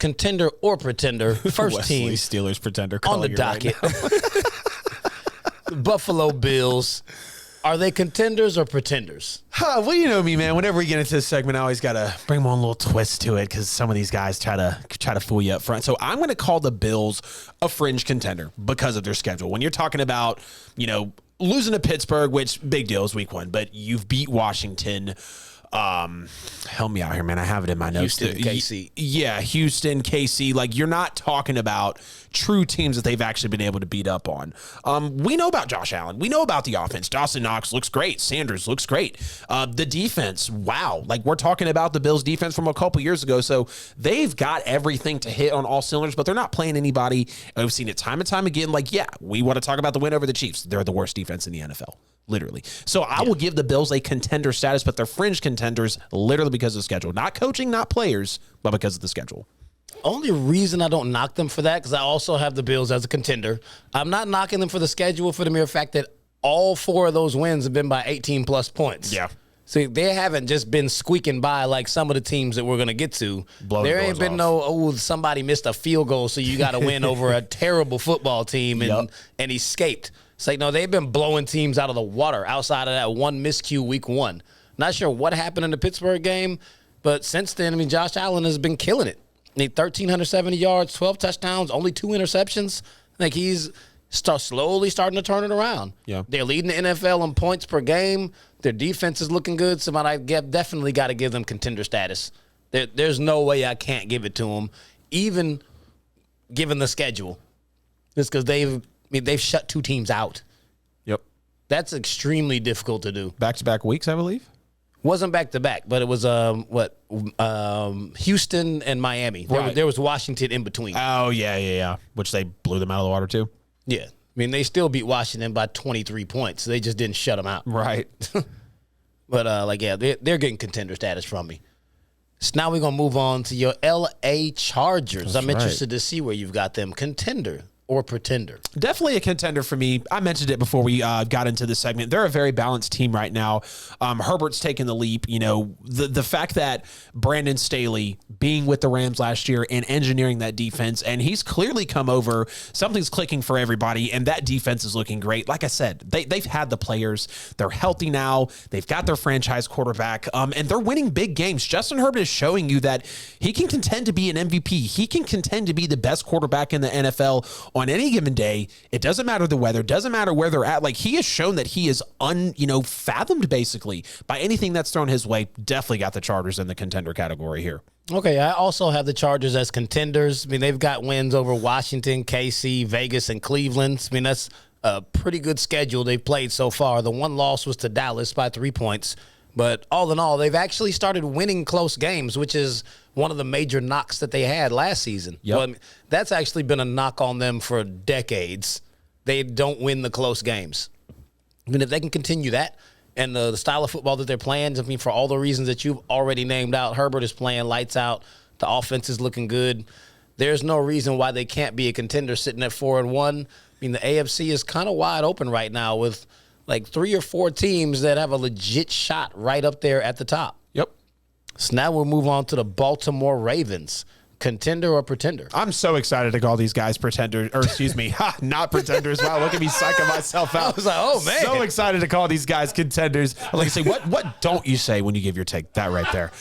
contender or pretender? First team Steelers pretender on the docket. Right Buffalo Bills. Are they contenders or pretenders? Well, you know me, man. Whenever we get into this segment, I always got to bring my own little twist to it because some of these guys try to fool you up front. So I'm going to call the Bills a fringe contender because of their schedule. When you're talking about, losing to Pittsburgh, which big deal is week 1, but you've beat Washington. Help me out here, man. I have it in my notes. Houston, KC. Yeah, Houston, KC. Like, you're not talking about true teams that they've actually been able to beat up on. We know about Josh Allen. We know about the offense. Dawson Knox looks great. Sanders looks great. The defense, wow. Like, we're talking about the Bills' defense from a couple years ago. So they've got everything to hit on all cylinders, but they're not playing anybody. I've seen it time and time again. Like, yeah, we want to talk about the win over the Chiefs. They're the worst defense in the NFL. Literally. So I will give the Bills a contender status, but they're fringe contenders literally because of the schedule. Not coaching, not players, but because of the schedule. Only reason I don't knock them for that, because I also have the Bills as a contender. I'm not knocking them for the schedule for the mere fact that all 4 of those wins have been by 18-plus points. Yeah. See, they haven't just been squeaking by like some of the teams that we're going to get to. There ain't been somebody missed a field goal, so you got to win over a terrible football team and escaped. It's like, no, they've been blowing teams out of the water outside of that one miscue week 1. Not sure what happened in the Pittsburgh game, but since then, Josh Allen has been killing it. 1,370 yards, 12 touchdowns, only 2 interceptions. Like, he's slowly starting to turn it around. Yeah. They're leading the NFL in points per game. Their defense is looking good, so I definitely got to give them contender status. There's no way I can't give it to them, even given the schedule. Just because they've shut 2 teams out. Yep. That's extremely difficult to do. Back-to-back weeks, I believe. Wasn't back-to-back, but it was Houston and Miami. Right. There was Washington in between. Oh, yeah. Which they blew them out of the water, too. Yeah. They still beat Washington by 23 points. They just didn't shut them out. Right. But, they're getting contender status from me. So now we're going to move on to your L.A. Chargers. That's interested to see where you've got them. Contender or pretender? Definitely a contender for me. I mentioned it before we got into this segment. They're a very balanced team right now. Herbert's taken the leap. The fact that Brandon Staley being with the Rams last year and engineering that defense, and he's clearly come over. Something's clicking for everybody, and that defense is looking great. Like I said, they've had the players. They're healthy now. They've got their franchise quarterback, and they're winning big games. Justin Herbert is showing you that he can contend to be an MVP. He can contend to be the best quarterback in the NFL on any given day. It doesn't matter the weather, doesn't matter where they're at. Like, he has shown that he is fathomed basically by anything that's thrown his way. Definitely got the Chargers in the contender category here. Okay, I also have the Chargers as contenders. They've got wins over Washington, KC, Vegas, and Cleveland. That's a pretty good schedule they've played so far. The one loss was to Dallas by 3 points. But all in all, they've actually started winning close games, which is one of the major knocks that they had last season. Yep. Well, that's actually been a knock on them for decades. They don't win the close games. If they can continue that and the style of football that they're playing, for all the reasons that you've already named out, Herbert is playing lights out. The offense is looking good. There's no reason why they can't be a contender sitting at 4-1. The AFC is kind of wide open right now with like 3 or 4 teams that have a legit shot right up there at the top. Yep. So now we'll move on to the Baltimore Ravens. Contender or pretender? I'm so excited to call these guys pretenders, or excuse me, not pretenders. Wow, look at me psyching myself out. I was like, oh, man. So excited to call these guys contenders. Like I say, what don't you say when you give your take? That right there.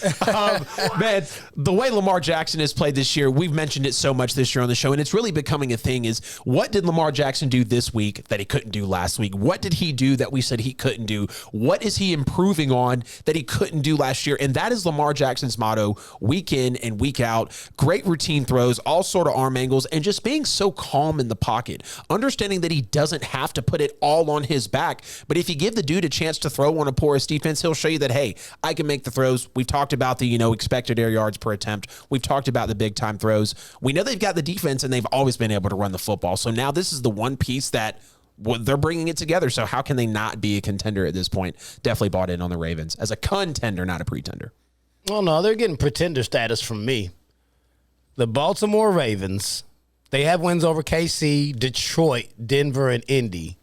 Man, the way Lamar Jackson has played this year, we've mentioned it so much this year on the show, and it's really becoming a thing, is what did Lamar Jackson do this week that he couldn't do last week? What did he do that we said he couldn't do? What is he improving on that he couldn't do last year? And that is Lamar Jackson's motto week in and week out. Great routine throws, all sort of arm angles, and just being so calm in the pocket, understanding that he doesn't have to put it all on his back. But if you give the dude a chance to throw on a porous defense, he'll show you that, hey, I can make the throws. We've talked about the, expected air yards per attempt. We've talked about the big time throws. We know they've got the defense, and they've always been able to run the football. So now this is the one piece that they're bringing it together. So how can they not be a contender at this point? Definitely bought in on the Ravens as a contender, not a pretender. Oh, no, they're getting pretender status from me. The Baltimore Ravens, they have wins over KC, Detroit, Denver, and Indy.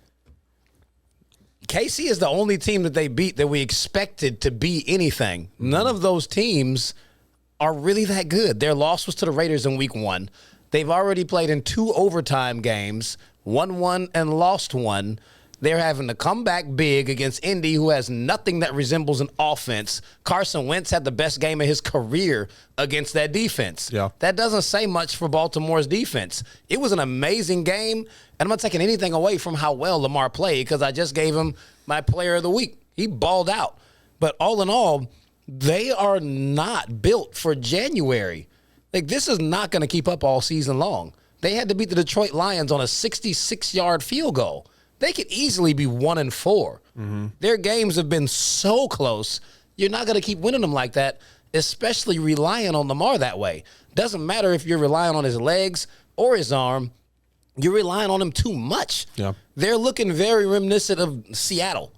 KC is the only team that they beat that we expected to be anything. None of those teams are really that good. Their loss was to the Raiders in week 1. They've already played in 2 overtime games, won 1 and lost 1. They're having to come back big against Indy, who has nothing that resembles an offense. Carson Wentz had the best game of his career against that defense. Yeah. That doesn't say much for Baltimore's defense. It was an amazing game, and I'm not taking anything away from how well Lamar played because I just gave him my player of the week. He balled out. But all in all, they are not built for January. Like, this is not going to keep up all season long. They had to beat the Detroit Lions on a 66-yard field goal. They could easily be 1-4. Mm-hmm. Their games have been so close. You're not going to keep winning them like that, especially relying on Lamar that way. Doesn't matter if you're relying on his legs or his arm. You're relying on him too much. Yeah. They're looking very reminiscent of Seattle.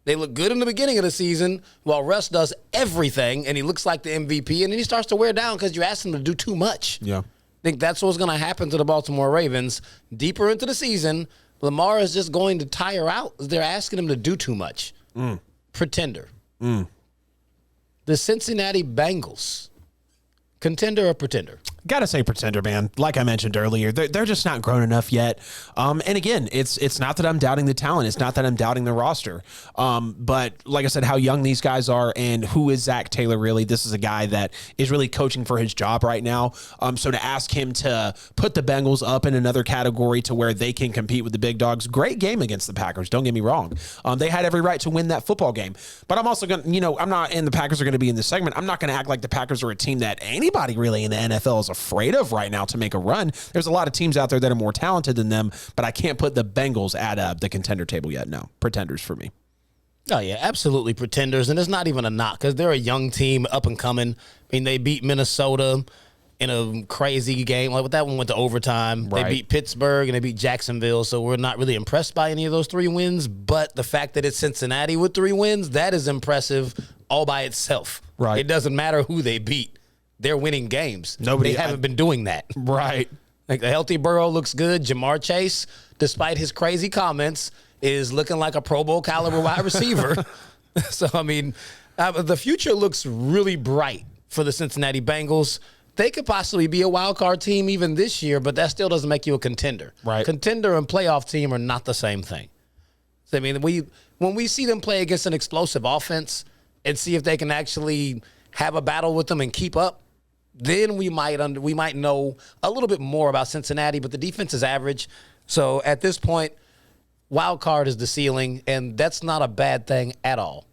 They look good in the beginning of the season while Russ does everything, and he looks like the MVP, and then he starts to wear down because you asked him to do too much. Yeah. I think that's what's going to happen to the Baltimore Ravens. Deeper into the season, Lamar is just going to tire out. They're asking him to do too much. Pretender. The Cincinnati Bengals. Contender or pretender? Gotta say pretender, man. Like I mentioned earlier, they're just not grown enough yet. And again, it's not that I'm doubting the talent. It's not that I'm doubting the roster. But like I said, how young these guys are and who is Zach Taylor really? This is a guy that is really coaching for his job right now. So to ask him to put the Bengals up in another category to where they can compete with the big dogs, great game against the Packers. Don't get me wrong. They had every right to win that football game. But I'm also going to, I'm not, and the Packers are going to be in this segment. I'm not going to act like the Packers are a team that anybody really in the NFL is afraid of right now to make a run. There's a lot of teams out there that are more talented than them, but I can't put the Bengals at the contender table yet. No, pretenders for me. Oh, yeah, absolutely pretenders, and it's not even a knock because they're a young team, up and coming. I mean, they beat Minnesota in a crazy game. Like, that one went to overtime. Right. They beat Pittsburgh, and they beat Jacksonville, so we're not really impressed by any of those 3 wins, but the fact that it's Cincinnati with 3 wins, that is impressive all by itself. Right. It doesn't matter who they beat. They're winning games. They haven't been doing that. Right. Like, the healthy Burrow looks good. Jamar Chase, despite his crazy comments, is looking like a Pro Bowl caliber wide receiver. So, I mean, the future looks really bright for the Cincinnati Bengals. They could possibly be a wild card team even this year, but that still doesn't make you a contender. Right. Contender and playoff team are not the same thing. So, I mean, when we see them play against an explosive offense and see if they can actually have a battle with them and keep up, then we might know a little bit more about Cincinnati, but the defense is average. So at this point, wild card is the ceiling, and that's not a bad thing at all.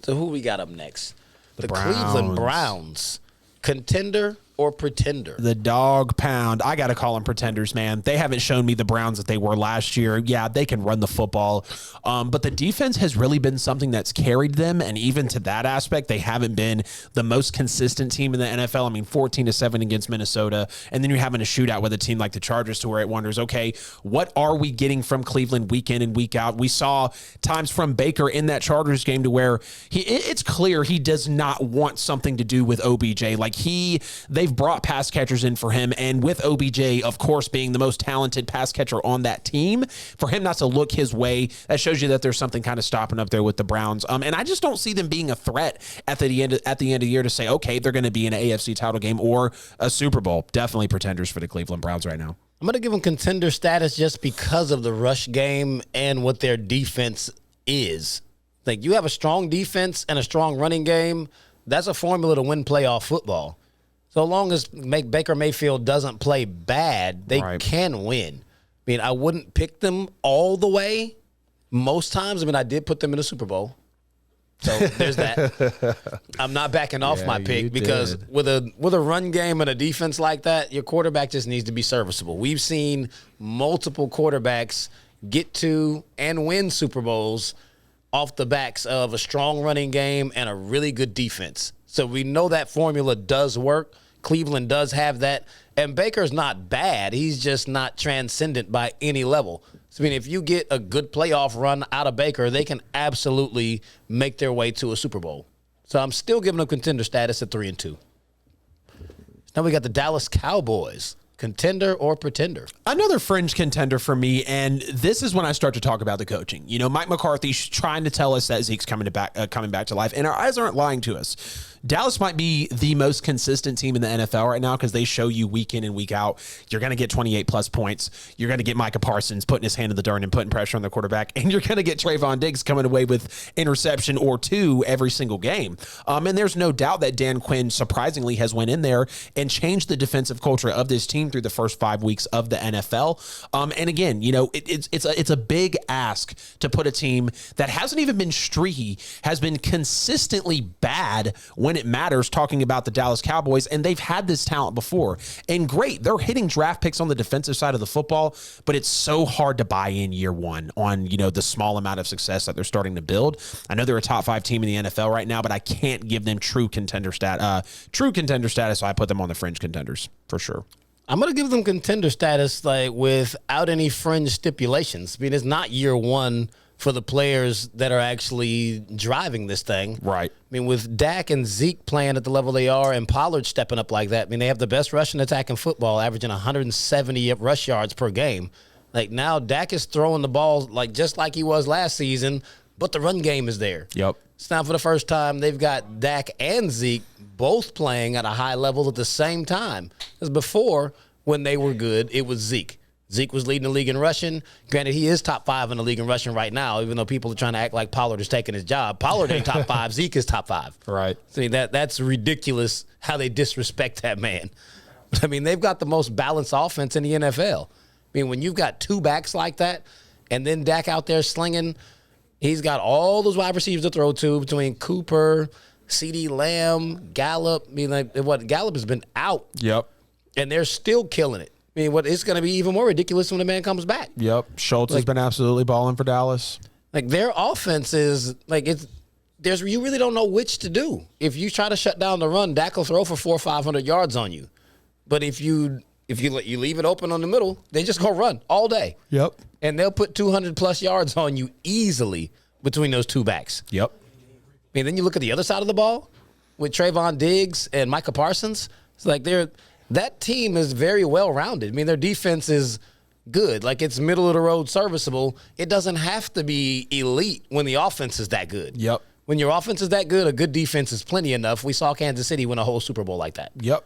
So who we got up next? The Cleveland Browns. Contender or pretender? The dog pound. I got to call them pretenders, man. They haven't shown me the Browns that they were last year. Yeah, they can run the football. But the defense has really been something that's carried them. And even to that aspect, they haven't been the most consistent team in the NFL. I mean, 14-7 against Minnesota. And then you're having a shootout with a team like the Chargers to where it wonders, okay, what are we getting from Cleveland week in and week out? We saw times from Baker in that Chargers game to where it's clear he does not want something to do with OBJ. Like they've brought pass catchers in for him, and with OBJ, of course, being the most talented pass catcher on that team, for him not to look his way, that shows you that there's something kind of stopping up there with the Browns. And I just don't see them being a threat at the end of the year to say, okay, they're going to be in an AFC title game or a Super Bowl. Definitely pretenders for the Cleveland Browns right now. I'm going to give them contender status just because of the rush game and what their defense is. Like, you have a strong defense and a strong running game. That's a formula to win playoff football. So long as Baker Mayfield doesn't play bad, they can win. I mean, I wouldn't pick them all the way most times. I mean, I did put them in the Super Bowl. So there's that. I'm not backing off my pick because with a run game and a defense like that, your quarterback just needs to be serviceable. We've seen multiple quarterbacks get to and win Super Bowls off the backs of a strong running game and a really good defense. So we know that formula does work. Cleveland does have that. And Baker's not bad. He's just not transcendent by any level. So, I mean, if you get a good playoff run out of Baker, they can absolutely make their way to a Super Bowl. So I'm still giving them contender status at 3-2. Now we got the Dallas Cowboys. Contender or pretender? Another fringe contender for me, and this is when I start to talk about the coaching. You know, Mike McCarthy's trying to tell us that Zeke's coming back to life, and our eyes aren't lying to us. Dallas might be the most consistent team in the NFL right now because they show you week in and week out, you're going to get 28-plus points. You're going to get Micah Parsons putting his hand in the dirt and putting pressure on the quarterback, and you're going to get Trayvon Diggs coming away with interception or two every single game. And there's no doubt that Dan Quinn surprisingly has went in there and changed the defensive culture of this team through the first 5 weeks of the NFL. And again, it's a big ask to put a team that hasn't even been streaky, has been consistently bad when it matters, talking about the Dallas Cowboys, and they've had this talent before. And great, they're hitting draft picks on the defensive side of the football, but it's so hard to buy in year one on, the small amount of success that they're starting to build. I know they're a top 5 team in the NFL right now, but I can't give them true contender status, so I put them on the fringe contenders for sure. I'm going to give them contender status without any fringe stipulations. I mean, it's not year one for the players that are actually driving this thing. Right. I mean, with Dak and Zeke playing at the level they are and Pollard stepping up like that, I mean, they have the best rushing attack in football, averaging 170 rush yards per game. Now Dak is throwing the ball just like he was last season, but the run game is there. Yep. It's now for the first time they've got Dak and Zeke both playing at a high level at the same time. Because before, when they were good, it was Zeke. Zeke was leading the league in rushing. Granted, he is top 5 in the league in rushing right now, even though people are trying to act like Pollard is taking his job. Pollard ain't top 5. Zeke is top 5. Right. See, that's ridiculous how they disrespect that man. I mean, they've got the most balanced offense in the NFL. I mean, when you've got 2 backs like that, and then Dak out there slinging, he's got all those wide receivers to throw to between Cooper, CeeDee Lamb, Gallup. I mean, Gallup has been out. Yep. And they're still killing it. I mean, it's going to be even more ridiculous when the man comes back. Yep. Schultz has been absolutely balling for Dallas. Their offense is you really don't know which to do. If you try to shut down the run, Dak will throw for 400 or 500 yards on you. But if you leave it open on the middle, they just go run all day. Yep. And they'll put 200-plus yards on you easily between those 2 backs. Yep. I mean, then you look at the other side of the ball with Trayvon Diggs and Micah Parsons. It's that team is very well-rounded. I mean, their defense is good. It's middle-of-the-road serviceable. It doesn't have to be elite when the offense is that good. Yep. When your offense is that good, a good defense is plenty enough. We saw Kansas City win a whole Super Bowl like that. Yep.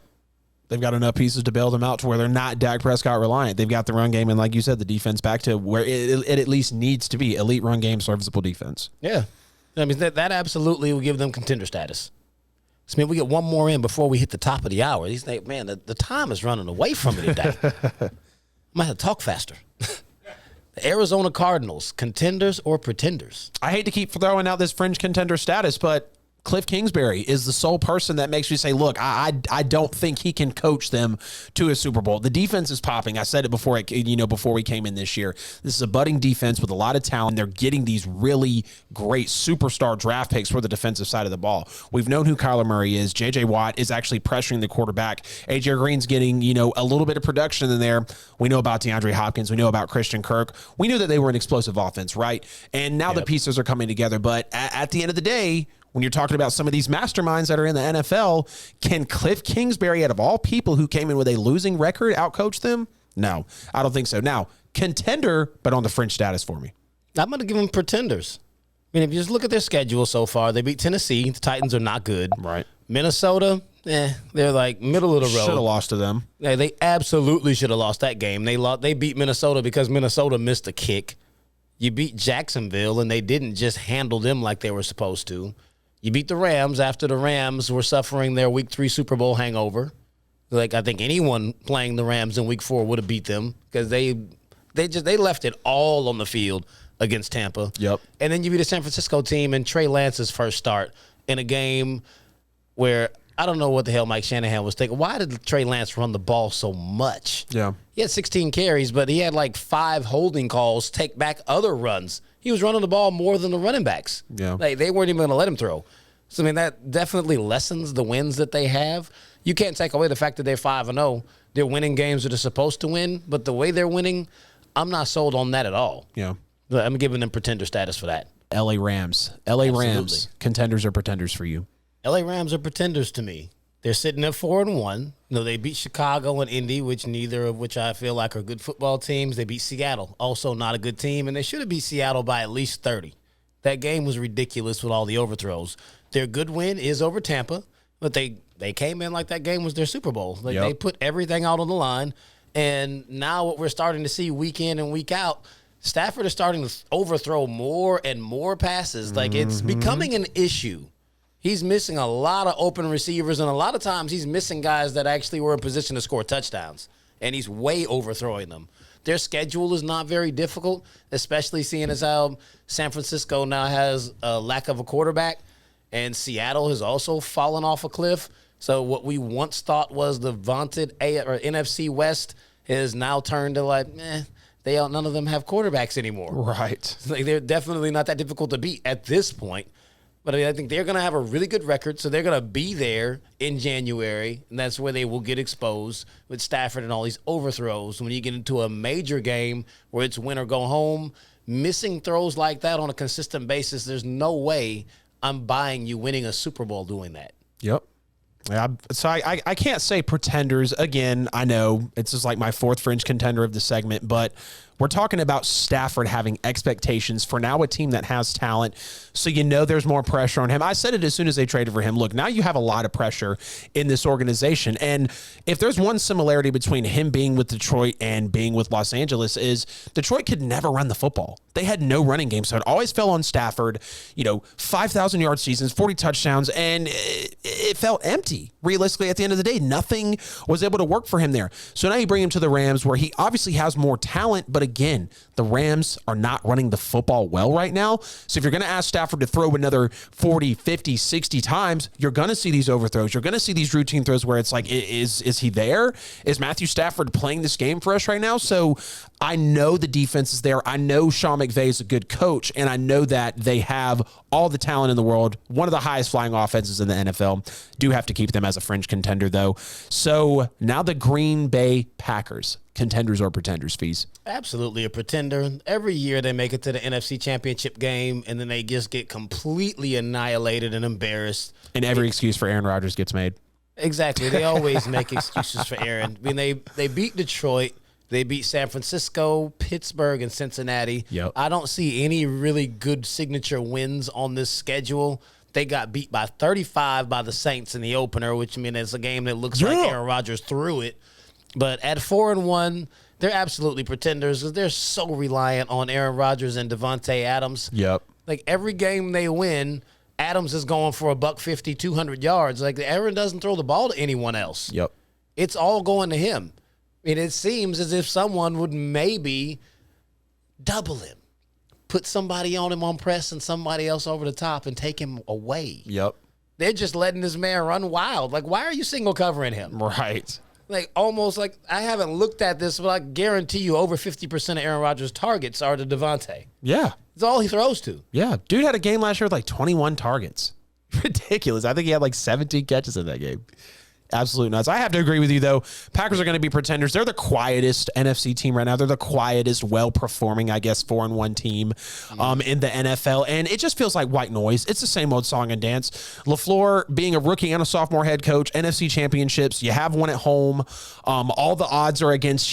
They've got enough pieces to bail them out to where they're not Dak Prescott reliant. They've got the run game and, like you said, the defense back to where it at least needs to be. Elite run game, serviceable defense. Yeah. I mean, that absolutely will give them contender status. So, I mean, we get one more in before we hit the top of the hour. He's like, man, the time is running away from me today. I might have to talk faster. The Arizona Cardinals, contenders or pretenders? I hate to keep throwing out this fringe contender status, but Cliff Kingsbury is the sole person that makes me say, look, I don't think he can coach them to a Super Bowl. The defense is popping. I said it before we came in this year. This is a budding defense with a lot of talent. They're getting these really great superstar draft picks for the defensive side of the ball. We've known who Kyler Murray is. J.J. Watt is actually pressuring the quarterback. A.J. Green's getting, a little bit of production in there. We know about DeAndre Hopkins. We know about Christian Kirk. We knew that they were an explosive offense, right? And now the pieces are coming together. But at the end of the day, when you're talking about some of these masterminds that are in the NFL, can Cliff Kingsbury, out of all people who came in with a losing record, outcoach them? No, I don't think so. Now, contender, but on the fringe status for me. I'm going to give them pretenders. I mean, if you just look at their schedule so far, they beat Tennessee. The Titans are not good. Right. Minnesota, they're middle of the road. Should have lost to them. Yeah, they absolutely should have lost that game. They beat Minnesota because Minnesota missed a kick. You beat Jacksonville, and they didn't just handle them like they were supposed to. You beat the Rams after the Rams were suffering their Week 3 Super Bowl hangover. I think anyone playing the Rams in Week 4 would have beat them because they left it all on the field against Tampa. Yep. And then you beat a San Francisco team in Trey Lance's first start in a game where I don't know what the hell Mike Shanahan was thinking. Why did Trey Lance run the ball so much? Yeah. He had 16 carries, but he had 5 holding calls take back other runs. He was running the ball more than the running backs. Yeah. They weren't even going to let him throw. So, I mean, that definitely lessens the wins that they have. You can't take away the fact that they're 5-0. They're winning games that they're supposed to win, but the way they're winning, I'm not sold on that at all. Yeah. But I'm giving them pretender status for that. L.A. Rams. L.A. Rams, contenders or pretenders for you? L.A. Rams are pretenders to me. They're sitting at 4-1. They beat Chicago and Indy, neither of which I feel like are good football teams. They beat Seattle, also not a good team, and they should have beat Seattle by at least 30. That game was ridiculous with all the overthrows. Their good win is over Tampa. But they came in like that game was their Super Bowl. Like Yep. they put everything out on the line. And now what we're starting to see week in and week out, Stafford is starting to overthrow more and more passes. Like it's becoming an issue. He's missing a lot of open receivers, and a lot of times he's missing guys that actually were in position to score touchdowns, and he's way overthrowing them. Their schedule is not very difficult, especially seeing as how San Francisco now has a lack of a quarterback, and Seattle has also fallen off a cliff. So what we once thought was the vaunted NFC West has now turned to like, none of them have quarterbacks anymore. Right. Like they're definitely not that difficult to beat at this point. But I think they're going to have a really good record, so they're going to be there in January, and that's where they will get exposed with Stafford and all these overthrows. When you get into a major game where it's win or go home, missing throws like that on a consistent basis, there's no way I'm buying you winning a Super Bowl doing that. Yep. So I can't say pretenders. Again, I know it's just like my fourth fringe contender of the segment, but we're talking about Stafford having expectations for now a team that has talent. So there's more pressure on him. I said it as soon as they traded for him. Look, now you have a lot of pressure in this organization. And if there's one similarity between him being with Detroit and being with Los Angeles is Detroit could never run the football. They had no running game. So it always fell on Stafford, 5,000 yard seasons, 40 touchdowns, and it felt empty. Realistically, at the end of the day, nothing was able to work for him there. So now you bring him to the Rams where he obviously has more talent, but again, the Rams are not running the football well right now. So if you're going to ask Stafford to throw another 40, 50, 60 times, you're going to see these overthrows. You're going to see these routine throws where it's like, is he there? Is Matthew Stafford playing this game for us right now? So I know the defense is there. I know Sean McVay is a good coach, and I know that they have all the talent in the world. One of the highest flying offenses in the NFL. Do have to keep them as a fringe contender, though. So now the Green Bay Packers. Contenders or pretenders, Fees? Absolutely a pretender. Every year they make it to the NFC Championship game, and then they just get completely annihilated and embarrassed. And every excuse for Aaron Rodgers gets made. Exactly. They always make excuses for Aaron. I mean, they beat Detroit. They beat San Francisco, Pittsburgh, and Cincinnati. Yep. I don't see any really good signature wins on this schedule. They got beat by 35 by the Saints in the opener, which it's a game that looks like Aaron Rodgers threw it. But at 4-1, they're absolutely pretenders because they're so reliant on Aaron Rodgers and Devontae Adams. Yep. Like every game they win, Adams is going for $150, 200 yards. Like Aaron doesn't throw the ball to anyone else. Yep. It's all going to him. And it seems as if someone would maybe double him, put somebody on him on press and somebody else over the top and take him away. Yep. They're just letting this man run wild. Like, why are you single covering him? Right. Like, almost like, I haven't looked at this, but I guarantee you over 50% of Aaron Rodgers' targets are to Devontae. Yeah. It's all he throws to. Yeah. Dude had a game last year with like 21 targets. Ridiculous. I think he had like 17 catches in that game. Absolute nuts. I have to agree with you, though. Packers are going to be pretenders. They're the quietest NFC team right now. They're the quietest, well-performing, 4-1 team in the NFL. And it just feels like white noise. It's the same old song and dance. LaFleur being a rookie and a sophomore head coach, NFC championships. You have one at home. All the odds are against,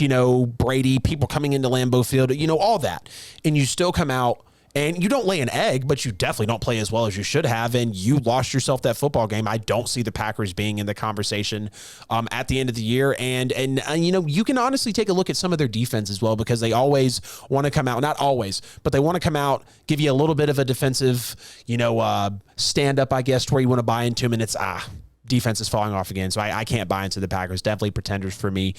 Brady, people coming into Lambeau Field, all that. And you still come out. And you don't lay an egg, but you definitely don't play as well as you should have, and you lost yourself that football game. I don't see the Packers being in the conversation at the end of the year. And you can honestly take a look at some of their defense as well because they always want to come out, not always, but they want to come out, give you a little bit of a defensive, stand-up, I guess, to where you want to buy into them, and it's, defense is falling off again. So I can't buy into the Packers. Definitely pretenders for me.